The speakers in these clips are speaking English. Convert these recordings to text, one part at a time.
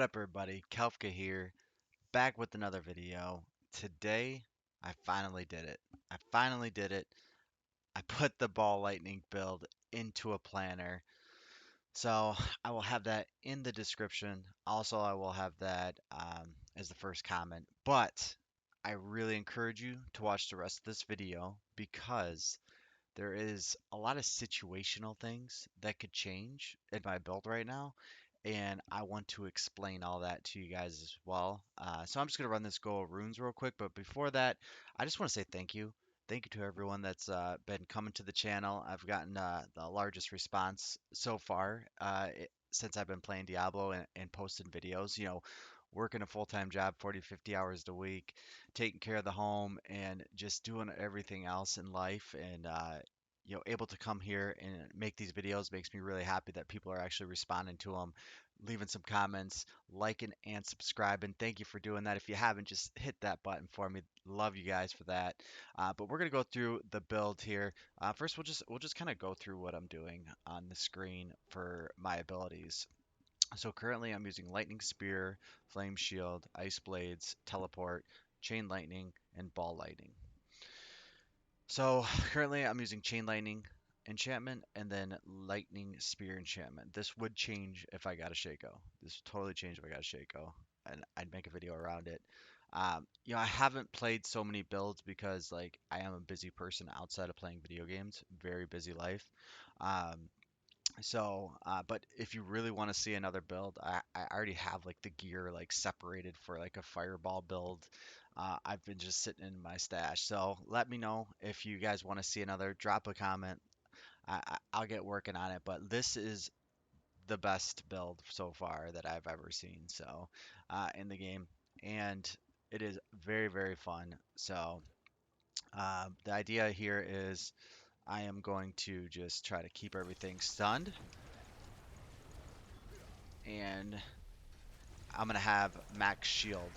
up, everybody? Kelfka here, back with another video. Today, I finally did it. I finally did it. I put the ball lightning build into a planner. So I will have that in the description. Also, I will have that as the first comment. But I really encourage you to watch the rest of this video because there is a lot of situational things that could change in my build right now, and I want to explain all that to you guys as well. So I'm just gonna run this go of runes real quick, but before that, I just want to say thank you. Thank you to everyone that's been coming to the channel. I've gotten the largest response so far since I've been playing Diablo and posting videos. Working a full-time job, 40, 50 hours a week, taking care of the home, and just doing everything else in life. And able to come here and make these videos makes me really happy that people are actually responding to them, leaving some comments, liking and subscribing. Thank you for doing that. If you haven't, just hit that button for me. Love you guys for that. But we're gonna go through the build here. First, we'll just kind of go through what I'm doing on the screen for my abilities. So currently I'm using Lightning Spear, Flame Shield, Ice Blades, Teleport, Chain Lightning, and Ball Lightning. So currently I'm using Chain Lightning enchantment and then Lightning Spear enchantment. This would change if I got a Shaco. This would totally change if I got a Shaco, and I'd make a video around it. I haven't played so many builds because like I am a busy person outside of playing video games, very busy life. Um, but if you really want to see another build, I already have like the gear like separated for like a fireball build. I've been just sitting in my stash. So let me know if you guys want to see another. Drop a comment. I'll get working on it. But this is the best build so far that I've ever seen. So in the game, and it is very very fun. So the idea here is I am going to just try to keep everything stunned and I'm gonna have max shield.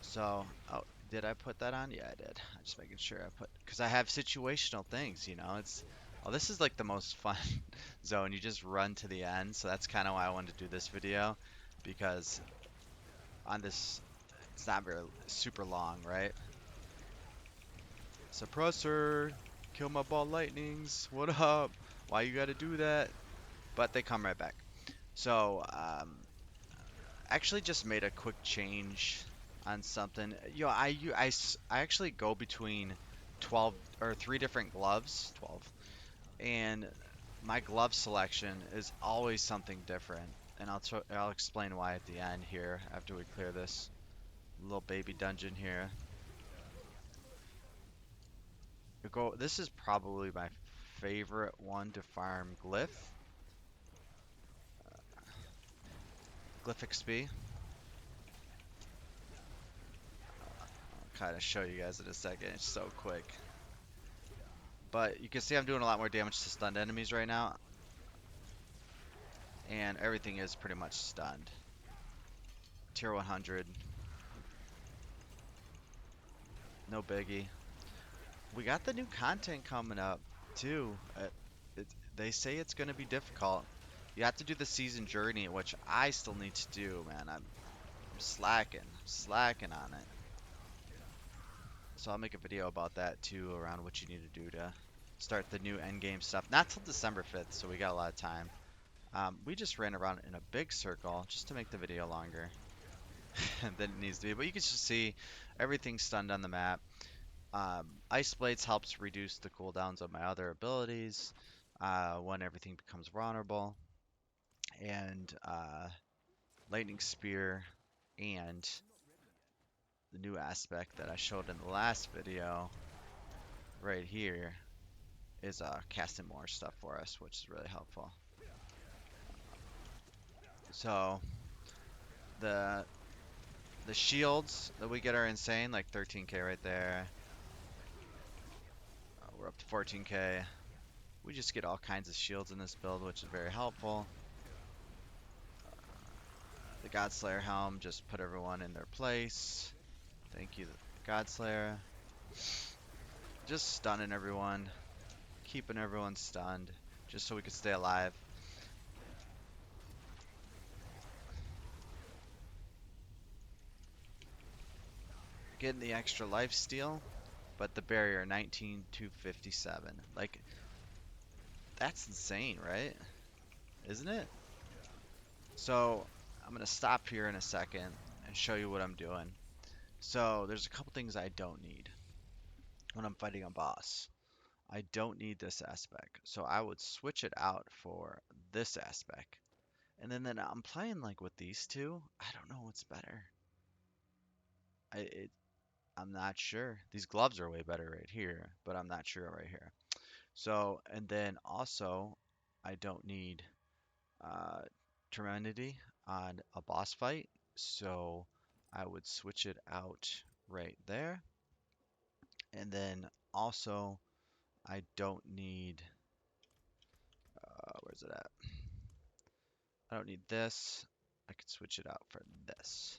So, oh, did I put that on? Yeah, I did. I'm just making sure I put, because I have situational things, oh, this is like the most fun zone. You just run to the end. So that's kind of why I wanted to do this video, because on this, it's not very super long, right? Suppressor, kill my ball lightnings. What up? Why you gotta do that? But they come right back. So, actually just made a quick change on something. I actually go between 12 or three different gloves, 12, and my glove selection is always something different. And I'll explain why at the end here after we clear this little baby dungeon here. This is probably my favorite one to farm glyph XP. I'll kind of show you guys in a second. It's so quick. But you can see I'm doing a lot more damage to stunned enemies right now. And everything is pretty much stunned. Tier 100. No biggie. We got the new content coming up, too. They say it's going to be difficult. You have to do the season journey, which I still need to do, man. I'm slacking on it. So I'll make a video about that, too, around what you need to do to start the new endgame stuff. Not till December 5th, so we got a lot of time. We just ran around in a big circle just to make the video longer than it needs to be. But you can just see everything stunned on the map. Ice Blades helps reduce the cooldowns of my other abilities when everything becomes vulnerable. And Lightning Spear and the new aspect that I showed in the last video right here is casting more stuff for us, which is really helpful. So the the shields that we get are insane, like 13k right there. We're up to 14k. We just get all kinds of shields in this build, which is very helpful. The Godslayer helm just put everyone in their place. Thank you, Godslayer. Just stunning everyone, keeping everyone stunned, just so we could stay alive. getting the extra life steal, but the barrier 19,257. Like, that's insane, right? Isn't it? So, I'm gonna stop here in a second and show you what I'm doing. So, there's a couple things I don't need when I'm fighting a boss. I don't need this aspect, so I would switch it out for this aspect. And then I'm playing like with these two. I don't know what's better. I'm not sure. These gloves are way better right here, but I'm not sure right here. So, and then also, I don't need uh, Temerity on a boss fight, so I would switch it out right there. And then also, I don't need, where's it at? I don't need this. I could switch it out for this.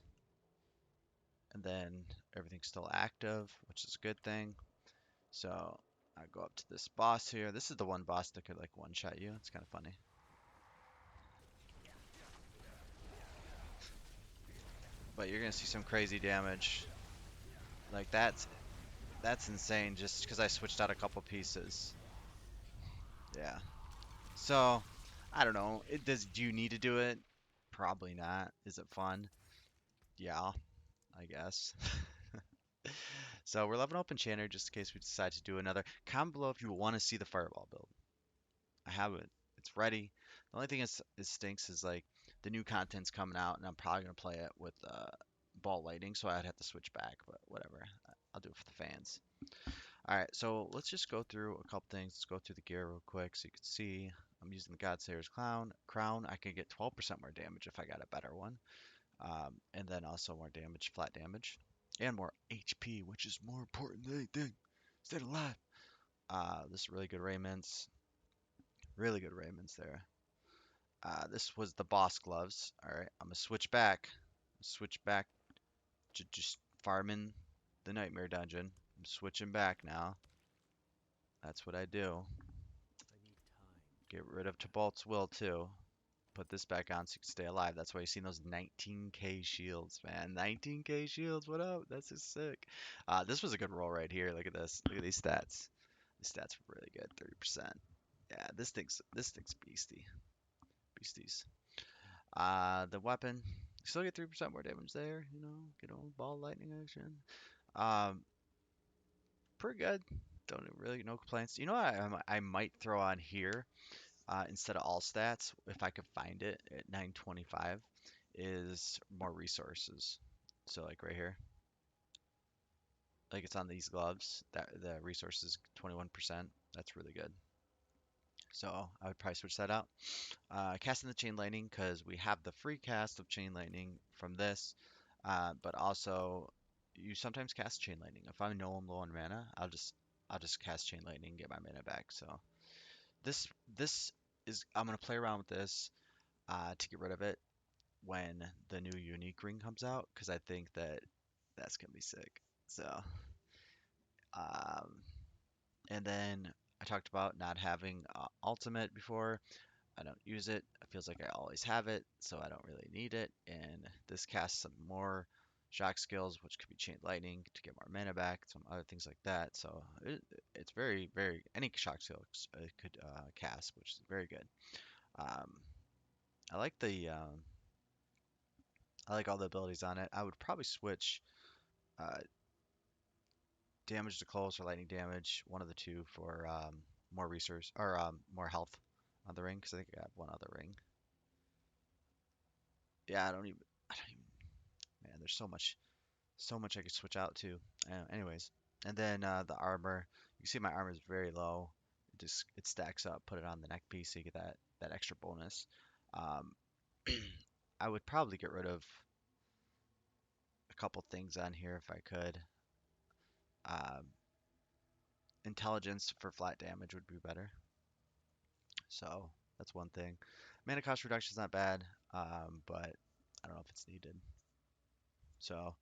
And then everything's still active, which is a good thing. So I go up to this boss here. This is the one boss that could like one-shot you. It's kind of funny. But you're gonna see some crazy damage. Like that's insane just because I switched out a couple pieces. Yeah. So I don't know. Do you need to do it? Probably not. Is it fun? Yeah, I guess. So we're leveling up Enchanter just in case we decide to do another. Comment below if you want to see the Fireball build. I have it. It's ready. The only thing is stinks is like the new content's coming out, and I'm probably gonna play it with ball lighting, so I'd have to switch back. But whatever, I'll do it for the fans. All right, so let's just go through a couple things. Let's go through the gear real quick so you can see. I'm using the Godsayer's crown. I could get 12% more damage if I got a better one, and then also more damage, flat damage, and more HP, which is more important than anything. Stay alive. This is really good Raymond's. Really good Raymond's there. This was the boss gloves. All right, I'm gonna switch back. Switch back to just farming the nightmare dungeon. I'm switching back now. That's what I do. Get rid of Tibalt's will too. Put this back on so you can stay alive. That's why you see those 19k shields, man. 19k shields. What up? That's just sick. This was a good roll right here. Look at this. Look at these stats. These stats were really good. 30%. Yeah, this thing's beastie. Beasties. The weapon, still get 3% more damage there, get on ball lightning action. Um, Pretty good. Don't really no complaints. You know what I might throw on here instead of all stats, if I could find it at 925, is more resources. So like right here, like it's on these gloves, that the resources 21%. That's really good. So I would probably switch that out. Casting the Chain Lightning because we have the free cast of Chain Lightning from this, but also you sometimes cast Chain Lightning. If I know I'm low on mana, I'll just cast Chain Lightning and get my mana back. So this is I'm gonna play around with this to get rid of it when the new unique ring comes out because I think that's gonna be sick. So um, and then I talked about not having ultimate before. I don't use it. It feels like I always have it, so I don't really need it. And this casts some more shock skills, which could be chain lightning to get more mana back, some other things like that. So it's very, very any shock skill it could cast, which is very good. Um, I like the I like all the abilities on it. I would probably switch uh, damage to close or lightning damage, one of the two for more resource or more health on the ring, because I think I have one other ring. Yeah, I don't even. Man, there's so much I could switch out to. Anyways, and then the armor. You can see my armor is very low. It stacks up. Put it on the neck piece so you get that extra bonus. Um, I would probably get rid of a couple things on here if I could. Um, Intelligence for flat damage would be better. So that's one thing. Mana cost reduction is not bad, but I don't know if it's needed. So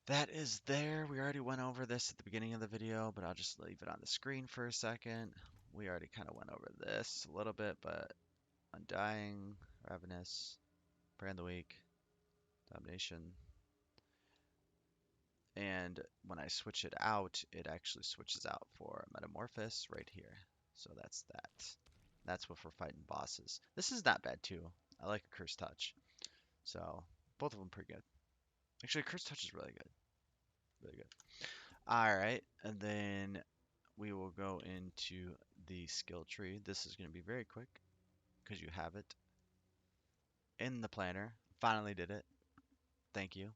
that is there. We already went over this at the beginning of the video, but I'll just leave it on the screen for a second. We already kind of went over this a little bit, but Undying, Ravenous, Prey on the Weak, Domination. And when I switch it out, it actually switches out for Metamorphosis right here. So that's that. That's what we're fighting bosses. This is not bad too. I like a Curse Touch. So both of them pretty good. Actually, Curse Touch is really good. Really good. All right, and then we will go into the skill tree. This is going to be very quick because you have it in the planner. Finally did it. Thank you.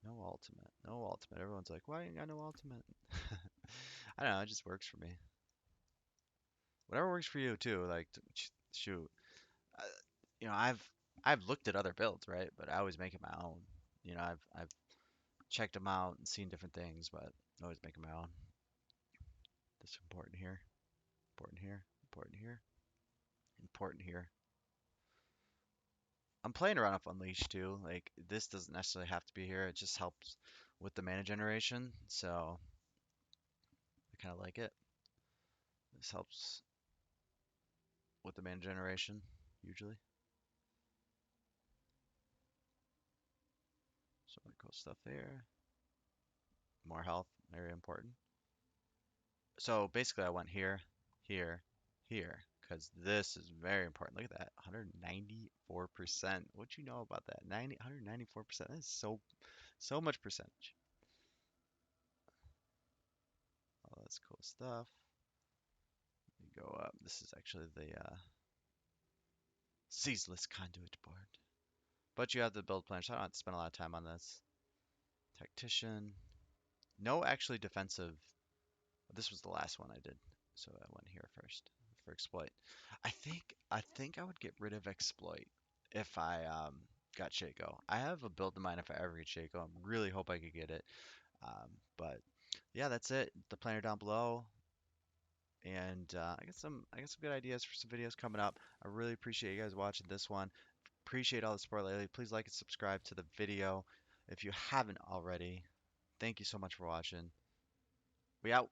No ultimate. No ultimate. Everyone's like, why ain't got no ultimate? I don't know. It just works for me. Whatever works for you too. Like, shoot. Uh, I've looked at other builds, right? But I always make it my own. I've checked them out and seen different things, but I always make it my own. This is important here. Important here. Important here. Important here. I'm playing around with Unleashed too. Like this doesn't necessarily have to be here. It just helps with the mana generation. So I kind of like it. This helps with the mana generation usually. Some really cool stuff there. More health, very important. So basically, I went here, here, here, because this is very important. Look at that, 194%. What you know about that? 194%. That is so much percentage. Oh, that's cool stuff. You go up. This is actually the ceaseless conduit board. But you have the build plan, so I don't have to spend a lot of time on this. Tactician. No, actually defensive. This was the last one I did, so I went here first for exploit. I think I would get rid of exploit if I got Shaco. I have a build in mind if I ever get Shaco. I really hope I could get it. But yeah, that's it. The planner down below, and I got some good ideas for some videos coming up. I really appreciate you guys watching this one. Appreciate all the support lately. Please like and subscribe to the video if you haven't already. Thank you so much for watching. We out.